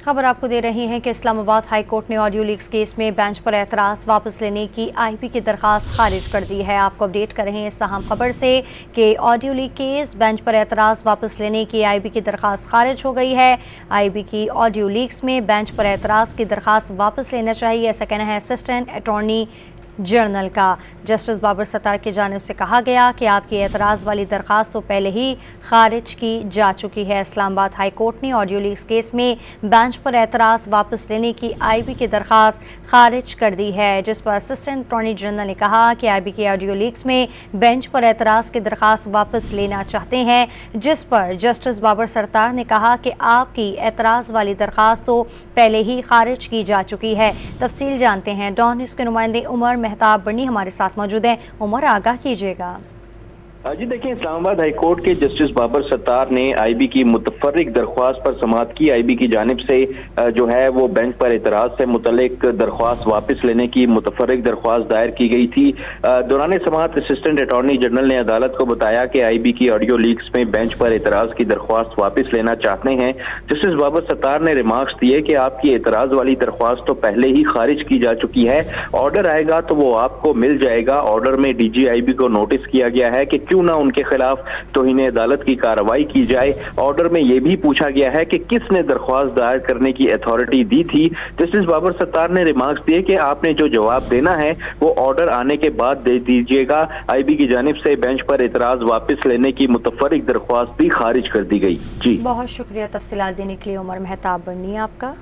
खबर आपको दे रही है कि इस्लामाबाद हाई कोर्ट ने ऑडियो लीक्स केस में बेंच पर एतराज वापस लेने की आईबी की दरखास्त खारिज कर दी है। आपको अपडेट कर रहे हैं इस अहम खबर से कि ऑडियो लीक केस बेंच पर एतराज वापस लेने की आईबी की दरखास्त खारिज हो गई है। आईबी की ऑडियो लीक्स में बेंच पर एतराज की दरखास्त वापस लेना चाहिए, ऐसा कहना है असिस्टेंट अटॉर्नी जनरल का। जस्टिस बाबर सत्तार की जानिब से कहा गया कि आपकी एतराज़ वाली दरखास्त तो पहले ही खारिज की जा चुकी है। इस्लामाबाद हाई कोर्ट ने ऑडियो लीक्स केस में बेंच पर एतराज़ वापस लेने की आईबी की दरखास्त खारिज कर दी है, जिस पर असिस्टेंट अटॉर्नी जनरल ने कहा कि आईबी के ऑडियो लीक्स में बेंच पर एतराज़ की दरखास्त वापस लेना चाहते हैं, जिस पर जस्टिस बाबर सत्तार ने कहा कि आपकी एतराज़ वाली दरखास्त तो पहले ही खारिज की जा चुकी है। तफसील जानते हैं, डॉन न्यूज़ के नुमाइंदे उमर मेहताब बनी हमारे साथ मौजूद हैं। उमर, आगाह कीजिएगा। जी देखिए, इस्लामाबाद हाई कोर्ट के जस्टिस बाबर सत्तार ने आईबी की मुतफर्रिक दरख्वास्त पर समाअत की। आईबी की जानिब से जो है वो बेंच पर एतराज से मुतल्लिक दरख्वास्त वापस लेने की मुतफर्रिक दरख्वास्त दायर की गई थी। दौरान समाअत असिस्टेंट अटॉर्नी जनरल ने अदालत को बताया कि आईबी की ऑडियो लीक्स में बेंच पर एतराज की दरख्वास्त वापस लेना चाहते हैं। जस्टिस बाबर सत्तार ने रिमार्क्स दिए कि आपकी एतराज वाली दरख्वास्त तो पहले ही खारिज की जा चुकी है, ऑर्डर आएगा तो वो आपको मिल जाएगा। ऑर्डर में डीजीआईबी को नोटिस किया गया है कि क्यों ना उनके खिलाफ तौहीन अदालत की कार्रवाई की जाए। ऑर्डर में यह भी पूछा गया है कि किसने दरख्वास्त दायर करने की अथॉरिटी दी थी। जस्टिस बाबर सत्तार ने रिमार्क्स दिए कि आपने जो जवाब देना है वो ऑर्डर आने के बाद दे दीजिएगा। आईबी की जानिब से बेंच पर एतराज वापस लेने की मुतफर्रिक दरख्वास्त भी खारिज कर दी गई। जी बहुत शुक्रिया तफसीलात देने के लिए उमर मेहताब बनी आपका।